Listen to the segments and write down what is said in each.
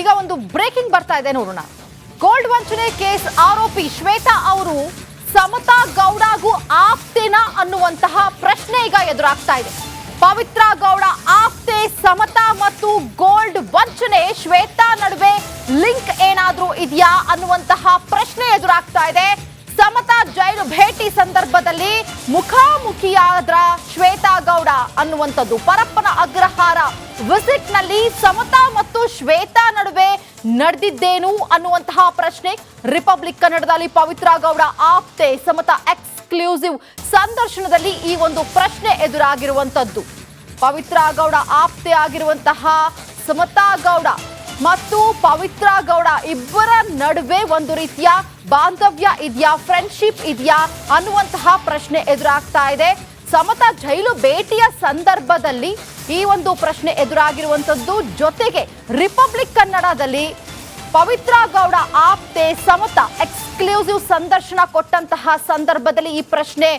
ಈಗ ಒಂದು ಬ್ರೇಕಿಂಗ್ ಬರ್ತಾ ಇದೆ ನೋಡೋಣ. ಗೋಲ್ಡ್ ವಂಚನೆ ಕೇಸ್ ಆರೋಪಿ ಶ್ವೇತಾ ಅವರು ಸಮತಾ ಗೌಡಗೂ ಆಪ್ತೇನಾ ಅನ್ನುವಂತಹ ಪ್ರಶ್ನೆ ಈಗ ಎದುರಾಗ್ತಾ ಇದೆ. ಪವಿತ್ರ ಗೌಡ ಆಪ್ತೆ ಸಮತಾ ಮತ್ತು ಗೋಲ್ಡ್ ವಂಚನೆ ಶ್ವೇತಾ ನಡುವೆ ಲಿಂಕ್ ಏನಾದ್ರೂ ಇದೆಯಾ ಅನ್ನುವಂತಹ ಪ್ರಶ್ನೆ ಎದುರಾಗ್ತಾ ಇದೆ. ಸಮತಾ ಜೈಲು ಭೇಟಿ ಸಂದರ್ಭದಲ್ಲಿ ಮುಖಾಮುಖಿಯಾದ್ರ ಶ್ವೇತಾ ಗೌಡ ಅನ್ನುವಂಥದ್ದು. ಪರಪ್ಪನ ಅಗ್ರಹಾರ ವಿಸಿಟ್ ನಲ್ಲಿ ಸಮತಾ ಮತ್ತು ಶ್ವೇತಾ ನಡುವೆ ನಡೆದಿದ್ದೇನು ಅನ್ನುವಂತಹ ಪ್ರಶ್ನೆ. ರಿಪಬ್ಲಿಕ್ ಕನ್ನಡದಲ್ಲಿ ಪವಿತ್ರ ಗೌಡ ಆಪ್ತೆ ಸಮತಾ ಎಕ್ಸ್ಕ್ಲೂಸಿವ್ ಸಂದರ್ಶನದಲ್ಲಿ ಈ ಒಂದು ಪ್ರಶ್ನೆ ಎದುರಾಗಿರುವಂತದ್ದು. ಪವಿತ್ರ ಗೌಡ ಆಪ್ತೆ ಆಗಿರುವಂತಹ ಸಮತಾ ಗೌಡ ಮತ್ತು ಪವಿತ್ರ ಗೌಡ ಇಬ್ಬರ ನಡುವೆ ಒಂದು ರೀತಿಯ ಬಾಂಧವ್ಯ ಇದೆಯಾ, ಫ್ರೆಂಡ್ಶಿಪ್ ಇದೆಯಾ ಅನ್ನುವಂತಹ ಪ್ರಶ್ನೆ ಎದುರಾಗ್ತಾ ಇದೆ. ಸಮತಾ ಜೈಲು ಭೇಟಿಯ ಸಂದರ್ಭದಲ್ಲಿ ಈ ಒಂದು ಪ್ರಶ್ನೆ ಎದುರಾಗಿರುವಂತದ್ದು. ಜೊತೆಗೆ ರಿಪಬ್ಲಿಕ್ ಕನ್ನಡದಲ್ಲಿ ಪವಿತ್ರ ಗೌಡ ಆಪ್ತೆ ಸಮತಾ ಎಕ್ಸ್ಕ್ಲೂಸಿವ್ ಸಂದರ್ಶನ ಕೊಟ್ಟಂತಹ ಸಂದರ್ಭದಲ್ಲಿ ಈ ಪ್ರಶ್ನೆ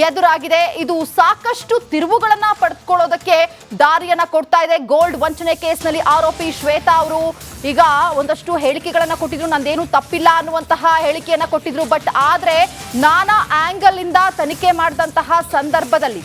ಎದುರಾಗಿದೆ. ಇದು ಸಾಕಷ್ಟು ತಿರುವುಗಳನ್ನ ಪಡೆದುಕೊಳ್ಳೋದಕ್ಕೆ ದಾರಿಯನ್ನ ಕೊಡ್ತಾ ಇದೆ. ಗೋಲ್ಡ್ ವಂಚನೆ ಕೇಸ್ನಲ್ಲಿ ಆರೋಪಿ ಶ್ವೇತಾ ಅವರು ಈಗ ಒಂದಷ್ಟು ಹೇಳಿಕೆಗಳನ್ನ ಕೊಟ್ಟಿದ್ರು. ನಂದೇನು ತಪ್ಪಿಲ್ಲ ಅನ್ನುವಂತಹ ಹೇಳಿಕೆಯನ್ನ ಕೊಟ್ಟಿದ್ರು. ಬಟ್ ಆದ್ರೆ ನಾನಾ ಆಂಗಲ್ ಇಂದ ತನಿಖೆ ಮಾಡಿದಂತಹ ಸಂದರ್ಭದಲ್ಲಿ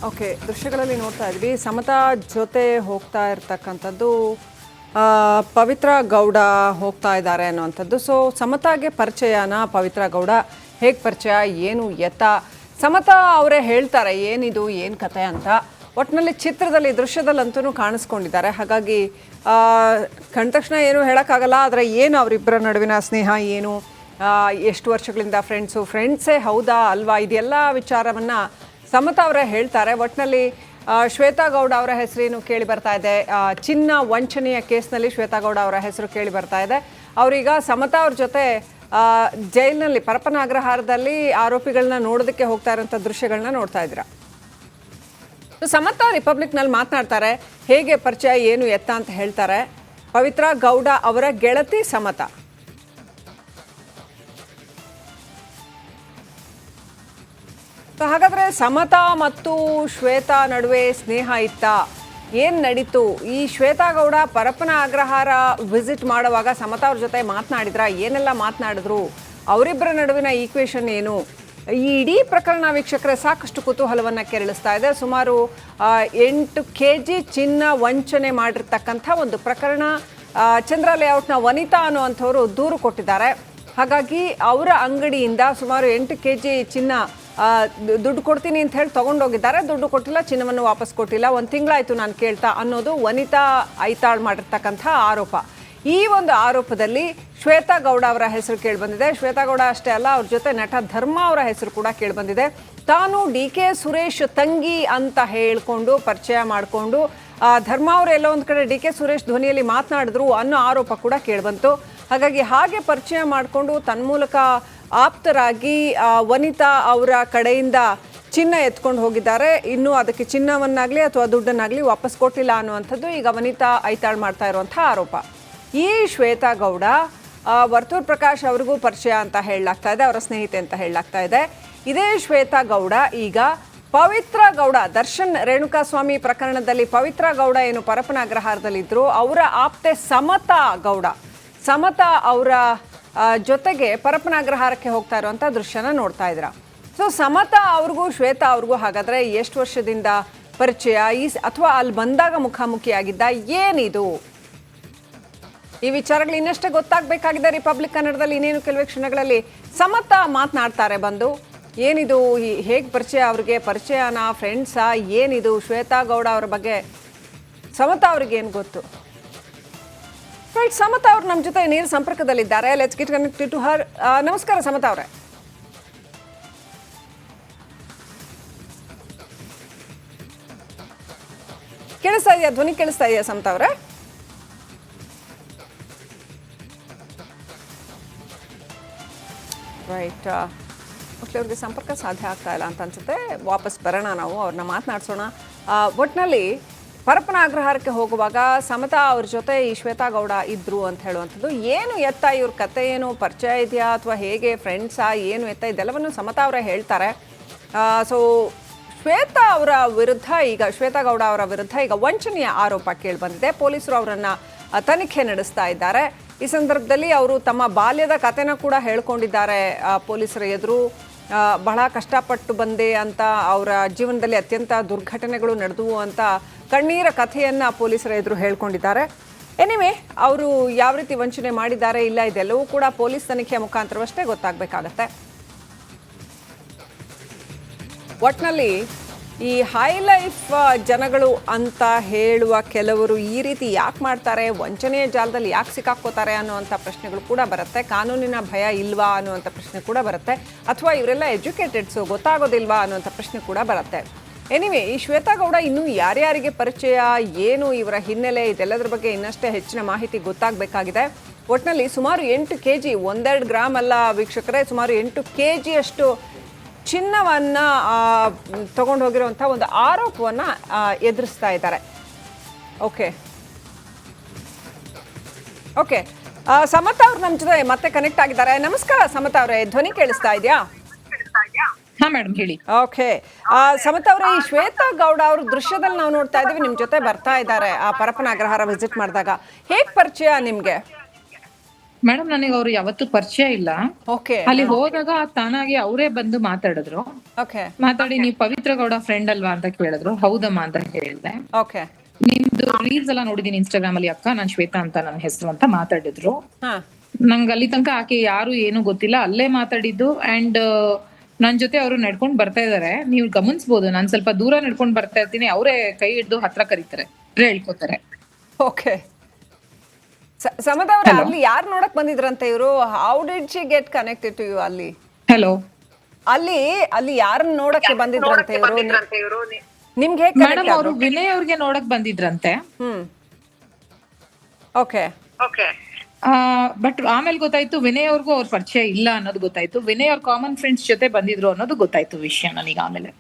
ಓಕೆ, ದೃಶ್ಯಗಳಲ್ಲಿ ನೋಡ್ತಾ ಇದ್ವಿ ಸಮತಾ ಜೊತೆ ಹೋಗ್ತಾ ಇರ್ತಕ್ಕಂಥದ್ದು ಪವಿತ್ರ ಗೌಡ ಹೋಗ್ತಾ ಇದ್ದಾರೆ ಅನ್ನುವಂಥದ್ದು. ಸೊ ಸಮತಾಗೆ ಪರಿಚಯನ ಪವಿತ್ರ ಗೌಡ ಹೇಗೆ ಪರಿಚಯ, ಏನು ಎತ್ತ, ಸಮತಾ ಅವರೇ ಹೇಳ್ತಾರೆ ಏನಿದು ಏನು ಕತೆ ಅಂತ. ಒಟ್ಟಿನಲ್ಲಿ ಚಿತ್ರದಲ್ಲಿ ದೃಶ್ಯದಲ್ಲಂತೂ ಕಾಣಿಸ್ಕೊಂಡಿದ್ದಾರೆ. ಹಾಗಾಗಿ ಕಂಡ ತಕ್ಷಣ ಏನು ಹೇಳೋಕ್ಕಾಗಲ್ಲ. ಆದರೆ ಏನು ಅವರಿಬ್ಬರ ನಡುವಿನ ಸ್ನೇಹ ಏನು, ಎಷ್ಟು ವರ್ಷಗಳಿಂದ ಫ್ರೆಂಡ್ಸೇ ಹೌದಾ ಅಲ್ವಾ, ಇದೆಲ್ಲ ವಿಚಾರವನ್ನು ಸಮತಾ ಅವರೇ ಹೇಳ್ತಾರೆ. ಒಟ್ಟಿನಲ್ಲಿ ಶ್ವೇತಾ ಗೌಡ ಅವರ ಹೆಸರೇನು ಕೇಳಿ ಬರ್ತಾ ಇದೆ. ಚಿನ್ನ ವಂಚನೆಯ ಕೇಸ್ನಲ್ಲಿ ಶ್ವೇತಾ ಗೌಡ ಅವರ ಹೆಸರು ಕೇಳಿ ಬರ್ತಾ ಇದೆ. ಅವರೀಗ ಸಮತಾ ಅವ್ರ ಜೊತೆ ಜೈಲಿನಲ್ಲಿ ಪರಪ್ಪನ ಅಗ್ರಹಾರದಲ್ಲಿ ಆರೋಪಿಗಳನ್ನ ನೋಡೋದಕ್ಕೆ ಹೋಗ್ತಾ ಇರೋಂಥ ದೃಶ್ಯಗಳನ್ನ ನೋಡ್ತಾ ಇದ್ದೀರಾ. ಸಮತಾ ರಿಪಬ್ಲಿಕ್ನಲ್ಲಿ ಮಾತನಾಡ್ತಾರೆ, ಹೇಗೆ ಪರಿಚಯ ಏನು ಎತ್ತ ಅಂತ ಹೇಳ್ತಾರೆ. ಪವಿತ್ರ ಗೌಡ ಅವರ ಗೆಳತಿ ಸಮತಾ. ಹಾಗಾದರೆ ಸಮತಾ ಮತ್ತು ಶ್ವೇತಾ ನಡುವೆ ಸ್ನೇಹ ಇತ್ತಾ, ಏನು ನಡೀತು? ಈ ಶ್ವೇತಾ ಗೌಡ ಪರಪ್ಪನ ಅಗ್ರಹಾರ ವಿಸಿಟ್ ಮಾಡುವಾಗ ಸಮತಾ ಅವ್ರ ಜೊತೆ ಮಾತನಾಡಿದ್ರ, ಏನೆಲ್ಲ ಮಾತನಾಡಿದ್ರು, ಅವರಿಬ್ಬರ ನಡುವಿನ ಈಕ್ವೇಷನ್ ಏನು? ಈ ಇಡೀ ಪ್ರಕರಣ ವೀಕ್ಷಕರೇ ಸಾಕಷ್ಟು ಕುತೂಹಲವನ್ನು ಕೆರಳಿಸ್ತಾ ಇದೆ. ಸುಮಾರು 8 kg ಚಿನ್ನ ವಂಚನೆ ಮಾಡಿರ್ತಕ್ಕಂಥ ಒಂದು ಪ್ರಕರಣ. ಚಂದ್ರ ಲೇಔಟ್ನ ವನಿತಾ ಅನ್ನುವಂಥವರು ದೂರು ಕೊಟ್ಟಿದ್ದಾರೆ. ಹಾಗಾಗಿ ಅವರ ಅಂಗಡಿಯಿಂದ ಸುಮಾರು 8 kg ಚಿನ್ನ ದುಡ್ಡು ಕೊಡ್ತೀನಿ ಅಂತ ಹೇಳಿ ತೊಗೊಂಡೋಗಿದ್ದಾರೆ. ದುಡ್ಡು ಕೊಟ್ಟಿಲ್ಲ, ಚಿನ್ನವನ್ನು ವಾಪಸ್ ಕೊಟ್ಟಿಲ್ಲ, 1 ತಿಂಗಳಾಯಿತು ನಾನು ಕೇಳ್ತಾ ಅನ್ನೋದು ವನಿತಾ ಐತಾಳ್ ಮಾಡಿರ್ತಕ್ಕಂಥ ಆರೋಪ. ಈ ಒಂದು ಆರೋಪದಲ್ಲಿ ಶ್ವೇತಾ ಗೌಡ ಅವರ ಹೆಸರು ಕೇಳಿಬಂದಿದೆ. ಶ್ವೇತಾ ಗೌಡ ಅಷ್ಟೇ ಅಲ್ಲ, ಅವ್ರ ಜೊತೆ ನಟ ಧರ್ಮ ಅವರ ಹೆಸರು ಕೂಡ ಕೇಳಿಬಂದಿದೆ. ತಾನು DK ಸುರೇಶ್ ತಂಗಿ ಅಂತ ಹೇಳಿಕೊಂಡು ಪರಿಚಯ ಮಾಡಿಕೊಂಡು ಧರ್ಮ ಅವರು ಎಲ್ಲೋ ಒಂದು ಕಡೆ DK ಸುರೇಶ್ ಧ್ವನಿಯಲ್ಲಿ ಮಾತನಾಡಿದ್ರು ಅನ್ನೋ ಆರೋಪ ಕೂಡ ಕೇಳಿಬಂತು. ಹಾಗಾಗಿ ಹಾಗೆ ಪರಿಚಯ ಮಾಡಿಕೊಂಡು ತನ್ಮೂಲಕ ಆಪ್ತರಾಗಿ ವನಿತಾ ಅವರ ಕಡೆಯಿಂದ ಚಿನ್ನ ಎತ್ಕೊಂಡು ಹೋಗಿದ್ದಾರೆ. ಇನ್ನು ಅದಕ್ಕೆ ಚಿನ್ನವನ್ನಾಗಲಿ ಅಥವಾ ದುಡ್ಡನ್ನಾಗಲಿ ವಾಪಸ್ ಕೊಟ್ಟಿಲ್ಲ ಅನ್ನುವಂಥದ್ದು ಈಗ ವನಿತಾ ಐತಾಳ್ ಮಾಡ್ತಾ ಇರುವಂಥ ಆರೋಪ. ಈ ಶ್ವೇತಾ ಗೌಡ ವರ್ತೂರ್ ಪ್ರಕಾಶ್ ಅವ್ರಿಗೂ ಪರಿಚಯ ಅಂತ ಹೇಳಲಾಗ್ತಾ ಇದೆ, ಅವರ ಸ್ನೇಹಿತೆ ಅಂತ ಹೇಳಲಾಗ್ತಾ ಇದೆ. ಇದೇ ಶ್ವೇತಾ ಗೌಡ ಈಗ ಪವಿತ್ರ ಗೌಡ, ದರ್ಶನ್ ರೇಣುಕಾಸ್ವಾಮಿ ಪ್ರಕರಣದಲ್ಲಿ ಪವಿತ್ರ ಗೌಡ ಏನು ಪರಪ್ಪನ ಅಗ್ರಹಾರದಲ್ಲಿದ್ದರು, ಅವರ ಆಪ್ತೆ ಸಮತಾ ಗೌಡ, ಸಮತಾ ಅವರ ಜೊತೆಗೆ ಪರಪ್ಪನ ಅಗ್ರಹಾರಕ್ಕೆ ಹೋಗ್ತಾ ಇರುವಂಥ ದೃಶ್ಯನ ನೋಡ್ತಾ ಇದ್ದೀರಾ. ಸೊ ಸಮತಾ ಅವ್ರಿಗೂ ಶ್ವೇತಾ ಅವ್ರಿಗೂ ಹಾಗಾದರೆ ಎಷ್ಟು ವರ್ಷದಿಂದ ಪರಿಚಯ, ಅಥವಾ ಅಲ್ಲಿ ಬಂದಾಗ ಮುಖಾಮುಖಿಯಾಗಿದ್ದ, ಏನಿದು? ಈ ವಿಚಾರಗಳು ಇನ್ನಷ್ಟೇ ಗೊತ್ತಾಗಬೇಕಾಗಿದೆ. ರಿಪಬ್ಲಿಕ್ ಕನ್ನಡದಲ್ಲಿ ಇನ್ನೇನು ಕೆಲವೇ ಕ್ಷಣಗಳಲ್ಲಿ ಸಮತಾ ಮಾತನಾಡ್ತಾರೆ ಬಂದು. ಏನಿದು, ಹೇಗೆ ಪರಿಚಯ, ಅವ್ರಿಗೆ ಪರಿಚಯನಾ, ಫ್ರೆಂಡ್ಸಾ, ಏನಿದು? ಶ್ವೇತಾ ಗೌಡ ಅವರ ಬಗ್ಗೆ ಸಮತಾ ಅವ್ರಿಗೆ ಏನು ಗೊತ್ತು? ರೈಟ್, ಸಮತಾ ಅವ್ರು ನಮ್ಮ ಜೊತೆ ನೇರ ಸಂಪರ್ಕದಲ್ಲಿದ್ದಾರೆ. Let's get connected to her. ನಮಸ್ಕಾರ ಸಮತಾ ಅವರೇ. ಕೇಳಿಸ್ತಾ ಇದೆಯಾ? ಧ್ವನಿ ಕೇಳಿಸ್ತಾ ಇದೆಯಾ ಸಮತಾ ಅವರೇ? ರೈಟ್, ಅವ್ರಿಗೆ ಸಂಪರ್ಕ ಸಾಧ್ಯ ಆಗ್ತಾ ಇಲ್ಲ ಅಂತ ಅನ್ಸುತ್ತೆ. ವಾಪಸ್ ಬರೋಣ, ನಾವು ಅವ್ರನ್ನ ಮಾತನಾಡ್ಸೋಣ. ಒಟ್ಟಿನಲ್ಲಿ ಪರಪ್ಪನ ಅಗ್ರಹಾರಕ್ಕೆ ಹೋಗುವಾಗ ಸಮತಾ ಅವ್ರ ಜೊತೆ ಈ ಶ್ವೇತಾ ಗೌಡ ಇದ್ರು ಅಂತ ಹೇಳುವಂಥದ್ದು. ಏನು ಎತ್ತ ಇವ್ರ ಕತೆ, ಏನು ಪರಿಚಯ ಇದೆಯಾ ಅಥವಾ ಹೇಗೆ ಫ್ರೆಂಡ್ಸಾ, ಏನು ಎತ್ತ, ಇದೆಲ್ಲವನ್ನು ಸಮತಾ ಅವರೇ ಹೇಳ್ತಾರೆ. ಸೊ ಶ್ವೇತಾ ಅವರ ವಿರುದ್ಧ ಈಗ ಶ್ವೇತಾ ಗೌಡ ಅವರ ವಿರುದ್ಧ ಈಗ ವಂಚನೆಯ ಆರೋಪ ಕೇಳಿಬಂದಿದೆ. ಪೊಲೀಸರು ಅವರನ್ನು ತನಿಖೆ ನಡೆಸ್ತಾ ಇದ್ದಾರೆ. ಈ ಸಂದರ್ಭದಲ್ಲಿ ಅವರು ತಮ್ಮ ಬಾಲ್ಯದ ಕಥೆನ ಕೂಡ ಹೇಳ್ಕೊಂಡಿದ್ದಾರೆ ಪೊಲೀಸರ ಎದುರು. ಬಹಳ ಕಷ್ಟಪಟ್ಟು ಬಂದೆ ಅಂತ, ಅವರ ಜೀವನದಲ್ಲಿ ಅತ್ಯಂತ ದುರ್ಘಟನೆಗಳು ನಡೆದವು ಅಂತ ಕಣ್ಣೀರ ಕಥೆಯನ್ನು ಪೊಲೀಸರ ಎದುರು ಹೇಳ್ಕೊಂಡಿದ್ದಾರೆ. ಎನಿವೆ, ಅವರು ಯಾವ ರೀತಿ ವಂಚನೆ ಮಾಡಿದ್ದಾರೆ ಇಲ್ಲ ಇದೆಲ್ಲವೂ ಕೂಡ ಪೊಲೀಸ್ ತನಿಖೆಯ ಮುಖಾಂತರವಷ್ಟೇ ಗೊತ್ತಾಗಬೇಕಾಗತ್ತೆ. ಒಟ್ಟಿನಲ್ಲಿ ಈ ಹೈ ಲೈಫ್ ಜನಗಳು ಅಂತ ಹೇಳುವ ಕೆಲವರು ಈ ರೀತಿ ಯಾಕೆ ಮಾಡ್ತಾರೆ, ವಂಚನೆಯ ಜಾಲದಲ್ಲಿ ಯಾಕೆ ಸಿಕ್ಕಾಕ್ಕೋತಾರೆ ಅನ್ನುವಂಥ ಪ್ರಶ್ನೆಗಳು ಕೂಡ ಬರುತ್ತೆ. ಕಾನೂನಿನ ಭಯ ಇಲ್ವಾ ಅನ್ನುವಂಥ ಪ್ರಶ್ನೆ ಕೂಡ ಬರುತ್ತೆ. ಅಥವಾ ಇವರೆಲ್ಲ ಎಜುಕೇಟೆಡ್ಸು, ಗೊತ್ತಾಗೋದಿಲ್ವಾ ಅನ್ನುವಂಥ ಪ್ರಶ್ನೆ ಕೂಡ ಬರುತ್ತೆ. ಎನಿವೆ, ಈ ಶ್ವೇತಾ ಗೌಡ ಇನ್ನೂ ಯಾರ್ಯಾರಿಗೆ ಪರಿಚಯ, ಏನು ಇವರ ಹಿನ್ನೆಲೆ, ಇದೆಲ್ಲದರ ಬಗ್ಗೆ ಇನ್ನಷ್ಟೇ ಹೆಚ್ಚಿನ ಮಾಹಿತಿ ಗೊತ್ತಾಗಬೇಕಾಗಿದೆ. ಒಟ್ಟಿನಲ್ಲಿ ಸುಮಾರು 8 kg, 1-2 ಗ್ರಾಮ್ ಅಲ್ಲ ವೀಕ್ಷಕರೇ, ಸುಮಾರು 8 kg ಅಷ್ಟು ಚಿನ್ನವನ್ನು ತಗೊಂಡು ಹೋಗಿರುವಂಥ ಒಂದು ಆರೋಪವನ್ನು ಎದುರಿಸ್ತಾ ಇದ್ದಾರೆ. ಓಕೆ, ಸಮತಾ ಅವ್ರು ನಮ್ಮ ಜೊತೆ ಮತ್ತೆ ಕನೆಕ್ಟ್ ಆಗಿದ್ದಾರೆ. ನಮಸ್ಕಾರ ಸಮತಾ ಅವರೇ, ಧ್ವನಿ ಕೇಳಿಸ್ತಾ ಇದೆಯಾ? ಹಾ ಮೇಡಮ್, ಹೇಳಿ. ಓಕೆ, ಸಮತಾ ಅವರೇ, ಈ ಶ್ವೇತಾ ಗೌಡ ಅವ್ರ ದೃಶ್ಯದಲ್ಲಿ ನಾವು ನೋಡ್ತಾ ಇದ್ದೀವಿ, ನಿಮ್ಮ ಜೊತೆ ಬರ್ತಾ ಇದ್ದಾರೆ ಆ ಪರಪ್ಪನ ಅಗ್ರಹಾರ ವಿಸಿಟ್ ಮಾಡಿದಾಗ. ಹೇಗೆ ಪರಿಚಯ ನಿಮ್ಗೆ? ಮೇಡಮ್, ನನಗೆ ಅವ್ರು ಯಾವತ್ತೂ ಪರಿಚಯ ಇಲ್ಲ. ಓಕೆ, ಅಲ್ಲಿ ಹೋದಾಗ ತಾನಾಗಿ ಅವರೇ ಬಂದು ಮಾತಾಡಿದ್ರು. ಓಕೆ, ಮಾತಾಡಿ ನೀವು ಪವಿತ್ರ ಗೌಡ ಫ್ರೆಂಡ್ ಅಲ್ವಾ ಅಂತ ಕೇಳಿದ್ರು. ಹೌದಮ್ಮ ಅಂತ ಹೇಳಿದೆ. ಓಕೆ, ನಿಮ್ದು ರೀಲ್ಸ್ ಎಲ್ಲ ನೋಡಿದೀನಿ ಇನ್ಸ್ಟಾಗ್ರಾಮ್ ಅಲ್ಲಿ, ಅಕ್ಕ ನಾನ್ ಶ್ವೇತಾ ಅಂತ ನನ್ನ ಹೆಸರು ಅಂತ ಮಾತಾಡಿದ್ರು. ಹಾ, ನಂಗೆ ಅಲ್ಲಿ ತನಕ ಆಕೆ ಯಾರು ಏನು ಗೊತ್ತಿಲ್ಲ, ಅಲ್ಲೇ ಮಾತಾಡಿದ್ದು. ಅಂಡ್ ನನ್ ಜೊತೆ ಅವರು ನಡ್ಕೊಂಡ್ ಬರ್ತಾ ಇದಾರೆ, ನೀವು ಗಮನಿಸಬಹುದು. ನಾನ್ ಸ್ವಲ್ಪ ದೂರ ನಡ್ಕೊಂಡ್ ಬರ್ತಾ ಇರ್ತೀನಿ, ಅವರೇ ಕೈ ಹಿಡ್ದು ಹತ್ರ ಕರೀತಾರೆ, ಹೇಳ್ಕೊತಾರೆ. ಓಕೆ, ಸಮತಾ ಅವ್ರೆ, ಅಲ್ಲಿ ಯಾರು ನೋಡಕ್ ಬಂದಿದ್ರಂತೆ ಇವರು? How did she get connected to you? ಅಲ್ಲಿ ಹಲೋ, ಅಲ್ಲಿ ಯಾರನ್ನ ನೋಡಕ್ಕೆ ಬಂದಿದ್ರಂತೆ ಇವರು? ನಿಮ್ಗೆ ಹೇಗೆ ಮೇಡಮ್, ಅವರು ವಿನಯ್ ಅವ್ರಿಗೆ ನೋಡಕ್ ಬಂದಿದ್ರಂತೆ. ಓಕೆ, ಬಟ್ ಆಮೇಲೆ ಗೊತ್ತಾಯ್ತು ವಿನಯ್ ಅವ್ರಿಗೂ ಅವ್ರ ಪರಿಚಯ ಇಲ್ಲ ಅನ್ನೋದು ಗೊತ್ತಾಯ್ತು. ವಿನಯ್ ಅವ್ರ ಕಾಮನ್ ಫ್ರೆಂಡ್ಸ್ ಜೊತೆ ಬಂದಿದ್ರು ಅನ್ನೋದು ಗೊತ್ತಾಯ್ತು ವಿಷಯ ನನಗೆ ಆಮೇಲೆ.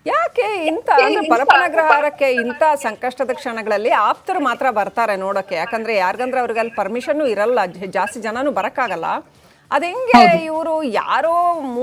ಯಾಕೆ ಇಂಥ ಅಂದ್ರೆ ಪರಪ್ಪನ ಅಗ್ರಹಾರಕ್ಕೆ ಇಂಥ ಸಂಕಷ್ಟದ ಕ್ಷಣಗಳಲ್ಲಿ ಆಪ್ತರು ಮಾತ್ರ ಬರ್ತಾರೆ ನೋಡಕ್ಕೆ? ಯಾಕಂದ್ರೆ ಯಾರಿಗಂದ್ರೆ ಅವ್ರಿಗೆ ಅಲ್ಲಿ ಪರ್ಮಿಷನ್ ಇರಲ್ಲ, ಜಾಸ್ತಿ ಜನನು ಬರಕ್ಕಾಗಲ್ಲ. ಅದ್ ಹೆಂಗೆ ಇವರು ಯಾರೋ